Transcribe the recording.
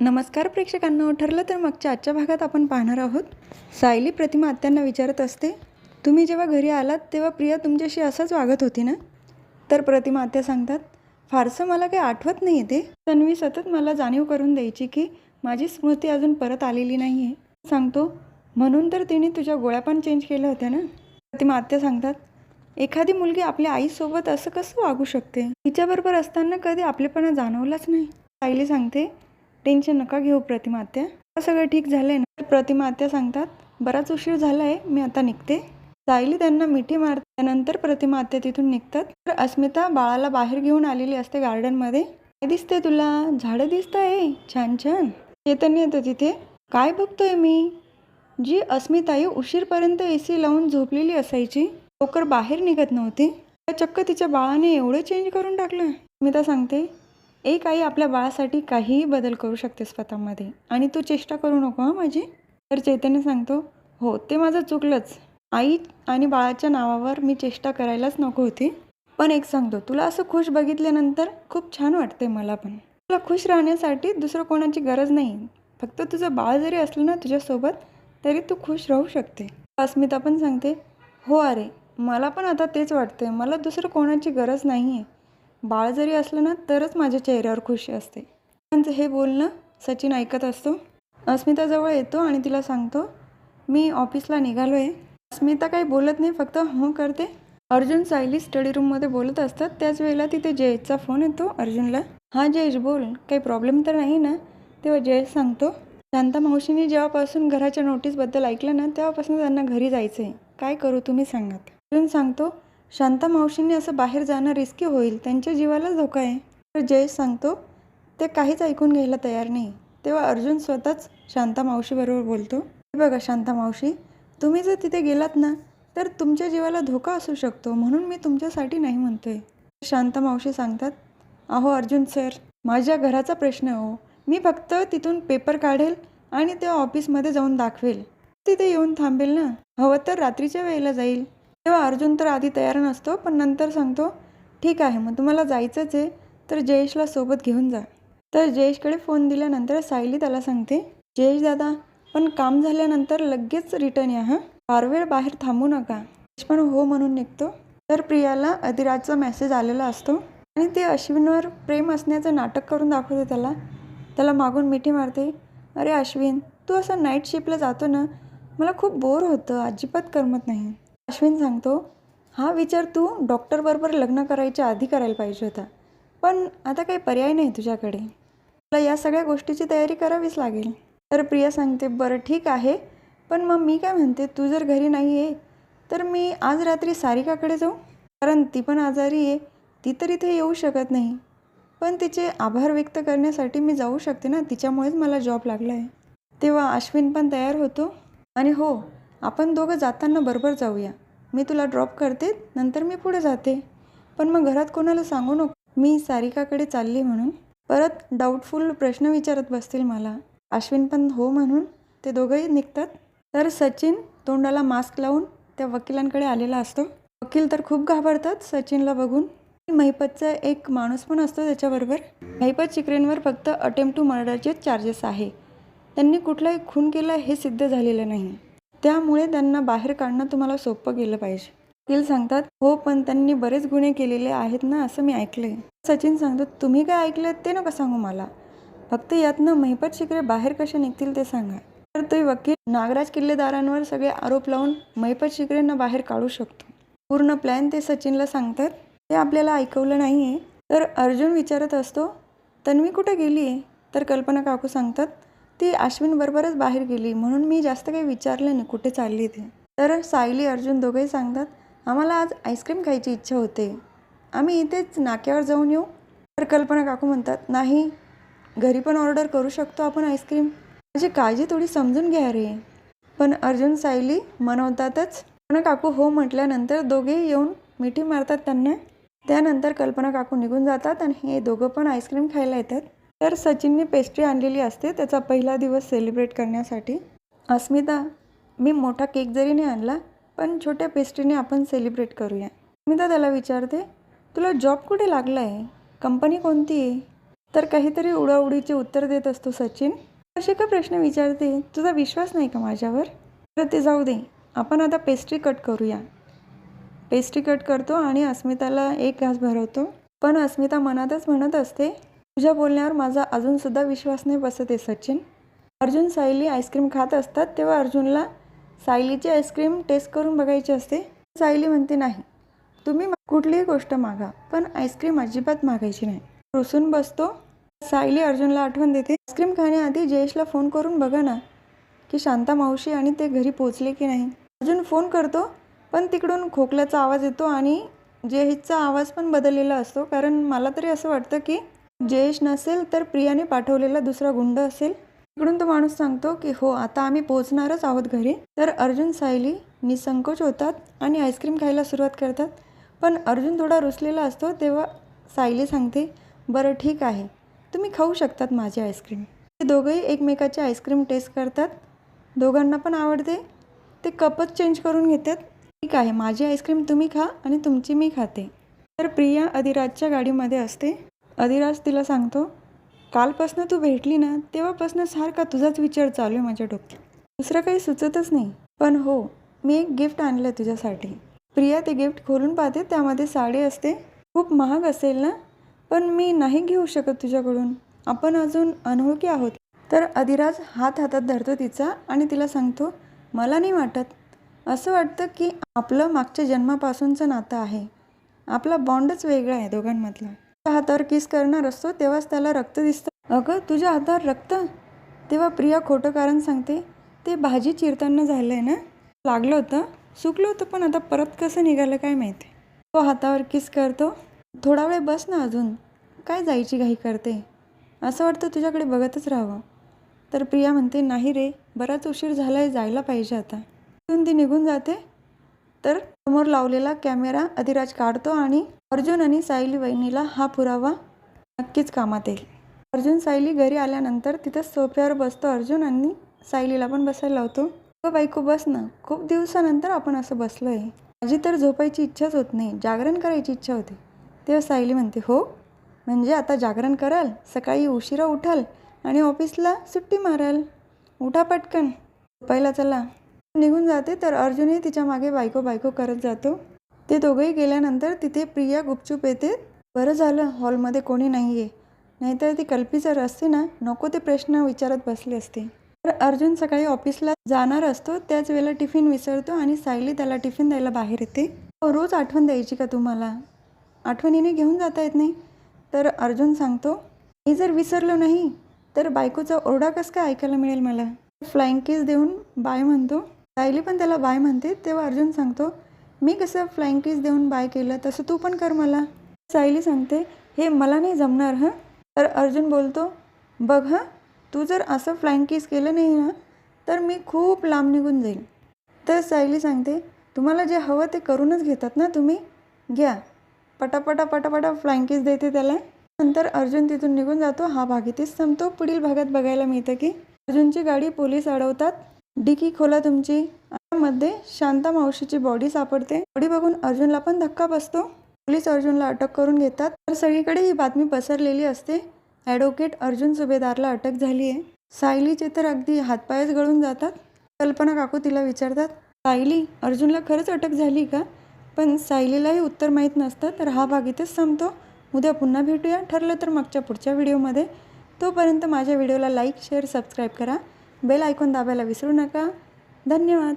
नमस्कार प्रेक्षकांनो. ठरलं तर मागच्या आजच्या भागात आपण पाहणार आहोत. सायली प्रतिमा आत्यांना विचारत असते, तुम्ही जेव्हा घरी आलात तेव्हा प्रिया तुमच्याशी असंच वागत होती ना? तर प्रतिमा आत्या सांगतात, फारसं मला काही आठवत नाही ते. तन्वी सतत मला जाणीव करून द्यायची की माझी स्मृती अजून परत आलेली नाही आहे. सांगतो, म्हणून तर तिने तुझ्या गोळ्या पण चेंज केल्या होत्या ना? प्रतिमा आत्या सांगतात, एखादी मुलगी आपल्या आईसोबत असं कसं वागू शकते? तिच्याबरोबर असताना कधी आपलेपणा जाणवलाच नाही. सायली सांगते, टेन्शन नका घेऊ प्रतिमा आत्या, सगळं ठीक झालंय ना? तर प्रतिमा आत्या सांगतात, बराच उशीर झालाय, मी आता निघते. सायली त्यांना मिठी मारते. त्यानंतर प्रतिमा आत्या तिथून निघतात. तर अस्मिता बाळाला बाहेर घेऊन आलेली असते गार्डनमध्ये. काय दिसते तुला? झाडं दिसतंय छान छान. चैतन्य येतं तिथे. काय बघतोय मी? जी अस्मिताई उशीरपर्यंत AC लावून झोपलेली असायची, लवकर बाहेर निघत नव्हती, चक्क तिच्या बाळाने एवढं चेंज करून टाकलं. अस्मिता सांगते, एक आई आपल्या बाळासाठी काहीही बदल करू शकते स्वतःमध्ये, आणि तू चेष्टा करू नको हां माझी. तर चैतन्य सांगतो, हो ते माझं चुकलंच. आई आणि बाळाच्या नावावर मी चेष्टा करायलाच नको होती. पण एक सांगतो, तुला असं खुश बघितल्यानंतर खूप छान वाटते मला पण. तुला खुश राहण्यासाठी दुसरं कोणाची गरज नाही. फक्त तुझं बाळ जरी असलं ना तुझ्यासोबत तरी तू खुश राहू शकते. अस्मिता पण सांगते, हो अरे मला पण आता तेच वाटते. मला दुसरं कोणाची गरज नाही आहे. बाळ जरी असलं ना तरच माझ्या चेहऱ्यावर खुशी असते. त्यांचं हे बोलणं सचिन ऐकत असतो. अस्मिताजवळ येतो आणि तिला सांगतो, मी ऑफिसला निघालो आहे. अस्मिता काही बोलत नाही, फक्त हो करते. अर्जुन सायली स्टडी रूममध्ये बोलत असतात. त्याच वेळेला तिथे जयेशचा फोन येतो अर्जुनला. हा जयेश बोल, काही प्रॉब्लेम तर नाही ना? तेव्हा जयेश सांगतो, शांता मावशीने जेव्हापासून घराच्या नोटीसबद्दल ऐकलं ना तेव्हापासून त्यांना घरी जायचं आहे. काय करू तुम्ही सांगा. अर्जुन सांगतो, शांता मावशींनी असं बाहेर जाणं रिस्की होईल, त्यांच्या जीवालाच धोका आहे. तर जयेश सांगतो, ते काहीच ऐकून घ्यायला तयार नाही. तेव्हा अर्जुन स्वतःच शांता मावशीबरोबर बोलतो, बघा शांता मावशी, तुम्ही जर तिथे गेलात ना तर तुमच्या जीवाला धोका असू शकतो, म्हणून मी तुमच्यासाठी नाही म्हणतोय. शांता मावशी सांगतात, अहो अर्जुन सर, माझ्या घराचा प्रश्न हो. मी फक्त तिथून पेपर काढेल आणि ते ऑफिसमध्ये जाऊन दाखवेल. तिथे येऊन थांबेल ना, हवं तर रात्रीच्या वेळेला जाईल. तेव्हा अर्जुन तर आधी तयार नसतो, पण नंतर सांगतो, ठीक आहे मग तुम्हाला जायचंच आहे तर जयेशला सोबत घेऊन जा. तर जयेशकडे फोन दिल्यानंतर सायली त्याला सांगते, जयेश दादा, पण काम झाल्यानंतर लगेच रिटर्न या हां, फार वेळ बाहेर थांबू नका. जयेश पण हो म्हणून निघतो. तर प्रियाला अधिराजचा मेसेज आलेला असतो आणि ते अश्विनवर प्रेम असण्याचं नाटक करून दाखवते. त्याला मागून मिठी मारते, अरे अश्विन, तू असं नाईट शिफ्टला जातो ना, मला खूप बोर होतं, अजिबात करमत नाही. अश्विन सांगतो, हा विचार तू डॉक्टरबरोबर लग्न करायच्या आधी करायला पाहिजे होता, पण आता काही पर्याय नाही तुझ्याकडे. तुला या सगळ्या गोष्टीची तयारी करावीच लागेल. तर प्रिया सांगते, बरं ठीक आहे, पण मग मी काय म्हणते, तू जर घरी नाही आहे तर मी आज रात्री सारिकाकडे जाऊ, कारण ती पण आजारी आहे. ती तर इथे येऊ शकत नाही, पण तिचे आभार व्यक्त करण्यासाठी मी जाऊ शकते ना, तिच्यामुळेच मला जॉब लागला आहे. तेव्हा अश्विन पण तयार होतो आणि हो, आपण दोघं जाताना बरोबर जाऊया. मी तुला ड्रॉप करते, नंतर मी पुढे जाते. पण मग घरात कोणाला सांगू नको मी सारिकाकडे चालली म्हणून. परत डाऊटफुल प्रश्न विचारत बसतील मला. अश्विन पण हो म्हणून ते दोघंही निघतात. तर सचिन तोंडाला मास्क लावून त्या वकिलांकडे आलेला असतो. वकील तर खूप घाबरतात सचिनला बघून. महिपतचा एक माणूस पण असतो त्याच्याबरोबर. महिपत चिकरेंवर फक्त अटेम्प्ट टू मर्डरचे चार्जेस आहे. त्यांनी कुठलाही खून केला हे सिद्ध झालेलं नाही, त्यामुळे त्यांना बाहेर काढणं तुम्हाला सोपं गेलं पाहिजे. वकील सांगतात, हो पण त्यांनी बरेच गुन्हे केलेले आहेत ना, असं मी ऐकलंय. सचिन सांगतो, तुम्ही काय ऐकलं ते नका सांगू मला, फक्त यातनं महिपत चिकरे बाहेर कसे निघतील ते सांगा. तर ते वकील नागराज किल्लेदारांवर सगळे आरोप लावून महिपत चिकरेंना बाहेर काढू शकतो. पूर्ण प्लॅन ते सचिनला सांगतात. ते आपल्याला ऐकवलं नाही आहे. तर अर्जुन विचारत असतो, तन्वी कुठे गेली आहे? तर कल्पना काकू सांगतात, ती अश्विनबरोबरच बाहेर गेली, म्हणून मी जास्त काही विचारलं नाही कुठे चालली ते. तर सायली अर्जुन दोघंही सांगतात, आम्हाला आज आईस्क्रीम खायची इच्छा होते, आम्ही इथेच नाक्यावर जाऊन येऊ. तर कल्पना काकू म्हणतात, नाही, घरी पण ऑर्डर करू शकतो आपण आईस्क्रीम, माझी काळजी थोडी समजून घ्या रे. पण अर्जुन सायली मनवतातच. कल्पना काकू हो म्हटल्यानंतर दोघेही येऊन मिठी मारतात त्यांना. त्यानंतर कल्पना काकू निघून जातात आणि हे दोघं पण आईस्क्रीम खायला येतात. तर सचिनने पेस्ट्री आणलेली असते त्याचा पहिला दिवस सेलिब्रेट करण्यासाठी. अस्मिता, मी मोठा केक जरी नाही आणला, पण छोट्या पेस्ट्रीने आपण सेलिब्रेट करूया. अस्मिता त्याला विचारते, तुला जॉब कुठे लागला आहे? कंपनी कोणती आहे? तर काहीतरी उडाउडीचे उत्तर देत असतो सचिन. असे का प्रश्न विचारते? तुझा विश्वास नाही का माझ्यावर? तर ते जाऊ दे, आपण आता पेस्ट्री कट करूया. पेस्ट्री कट करतो आणि अस्मिताला एक घास भरवतो. पण अस्मिता मनातच म्हणत असते, तुझ्या बोलण्यावर माझा अजूनसुद्धा विश्वास नाही बसत आहे सचिन. अर्जुन सायली आईस्क्रीम खात असतात तेव्हा अर्जुनला सायलीची आईस्क्रीम टेस्ट करून बघायची असते. सायली म्हणते, नाही, तुम्ही कुठलीही गोष्ट मागा, पण आईस्क्रीम अजिबात मागायची नाही. रुसून बसतो. सायली अर्जुनला आठवण देते, आईस्क्रीम खाण्याआधी जयेशला फोन करून बघा ना की शांता मावशी आणि ते घरी पोचले की नाही. अर्जुन फोन करतो, पण तिकडून खोकल्याचा आवाज येतो आणि जयेशचा आवाज पण बदललेला असतो. कारण मला तरी असं वाटतं की जयेश नसेल तर प्रियाने पाठवलेला दुसरा गुंड असेल. तिकडून तो माणूस सांगतो की हो, आता आम्ही पोहोचणारच आहोत घरी. तर अर्जुन सायली निसंकोच होतात आणि आईस्क्रीम खायला सुरुवात करतात. पण अर्जुन थोडा रुसलेला असतो. तेव्हा सायली सांगते, बरं ठीक आहे, तुम्ही खाऊ शकतात माझी आईस्क्रीम. ते दोघंही एकमेकाची आईस्क्रीम टेस्ट करतात. दोघांना पण आवडते. ते कपच चेंज करून घेतात. ठीक आहे, माझी आईस्क्रीम तुम्ही खा आणि तुमची मी खाते. तर प्रिया अधिराजच्या गाडीमध्ये असते. अधिराज तिला सांगतो, कालपासनं तू भेटली ना तेव्हापासनं सारखा तुझाच विचार चालू आहे माझ्या डोक्यात. दुसरं काही सुचतच नाही. पण हो, मी एक गिफ्ट आणलं तुझ्यासाठी. प्रिया ते गिफ्ट खोलून पाहते. त्यामध्ये साडी असते. खूप महाग असेल ना, पण मी नाही घेऊ शकत तुझ्याकडून. आपण अजून अनोळखी आहोत. तर अधिराज हातात धरतो तिचा आणि तिला सांगतो, मला नाही वाटत. असं वाटतं की आपलं मागच्या जन्मापासूनचं नातं आहे. आपला बॉन्डच वेगळा आहे दोघांमधला. हातावर किस करणार असतो तेव्हाच त्याला रक्त दिसतं. अगं, तुझ्या हातावर रक्त? तेव्हा प्रिया खोटं कारण सांगते, ते भाजी चिरताना झालं आहे ना, लागलं होतं, सुकलं होतं, पण आता परत कसं निघालं काय माहिती. तो हातावर किस करतो. थोडा वेळ बस ना अजून, काय जायची घाई करते? असं वाटतं तुझ्याकडे बघतच राहावं. तर प्रिया म्हणते, नाही रे, बराच उशीर झाला आहे, जायला पाहिजे आता. तिथून ती निघून जाते. तर समोर लावलेला कॅमेरा अधिराज काढतो आणि अर्जुन आणि सायली वहिनीला हा पुरावा नक्कीच कामात येईल. अर्जुन सायली घरी आल्यानंतर तिथं सोफ्यावर बसतो अर्जुन आणि सायलीला पण बसायला लावतो. अगं बायको, बस ना, खूप दिवसानंतर आपण असं बसलो आहे. माझी तर झोपायची इच्छाच होत नाही, जागरण करायची इच्छा होते. तेव्हा सायली म्हणते, हो म्हणजे आता जागरण कराल, सकाळी उशिरा उठाल आणि ऑफिसला सुट्टी माराल. उठा पटकन, झोपायला चला. निघून जाते. तर अर्जुनही तिच्या मागे बायको बायको करत जातो. ते दोघंही गेल्यानंतर तिथे प्रिया गुपचूप येते. बरं झालं हॉलमध्ये कोणी नाही आहे, नाहीतर ती कल्पी जर असते ना, नको ते प्रश्न विचारत बसले असते. तर अर्जुन सकाळी ऑफिसला जाणार असतो. त्याच वेळेला टिफिन विसरतो आणि सायली त्याला टिफिन द्यायला बाहेर येते. रोज आठवण द्यायची का तुम्हाला? आठवणीने घेऊन जाता येत नाही? तर अर्जुन सांगतो, मी जर विसरलो नाही तर बायकोचा ओरडा कसं काय ऐकायला मिळेल मला. फ्लाइंग किस देऊन बाय म्हणतो. सायली पण त्याला बाय म्हणते. तेव्हा अर्जुन सांगतो, मी कसं फ्लाइंग किस देऊन बाय केलं तसं तू पण कर मला. सायली सांगते, हे मला नाही जमणार हं. तर अर्जुन बोलतो, बघ हं, तू जर असं फ्लाइंग किस केलं नाही ना तर मी खूप लांब निघून जाईल. तर सायली सांगते, तुम्हाला जे हवं ते करूनच घेतात ना तुम्ही, घ्या. पटापटा पटापटा फ्लाइंग किस देते त्याला. नंतर अर्जुन तिथून निघून जातो. हा भाग इथेच संपतो. पुढील भागात बघायला मिळतं की अर्जुनची गाडी पोलीस अडवतात. डिकी खोला तुमची. मध्ये शांता मावशीची बॉडी सापडते. बॉडी बघून अर्जुनला पण धक्का बसतो. पोलीस अर्जुनला अटक करून घेतात. तर सगळीकडे ही बातमी पसरलेली असते, ॲडव्होकेट अर्जुन सुभेदारला अटक झाली आहे. सायलीचे तर अगदी हातपायच गळून जातात. कल्पना काकू तिला विचारतात, सायली, अर्जुनला खरंच अटक झाली का? पण सायलीलाही उत्तर माहीत नसतं. तर हा भाग इथेच संपतो. उद्या पुन्हा भेटूया, ठरलं तर मागच्या पुढच्या व्हिडिओमध्ये. तोपर्यंत माझ्या व्हिडिओला लाईक, शेअर, सबस्क्राईब करा. बेल आयकॉन दाबायला विसरू नका. धन्यवाद.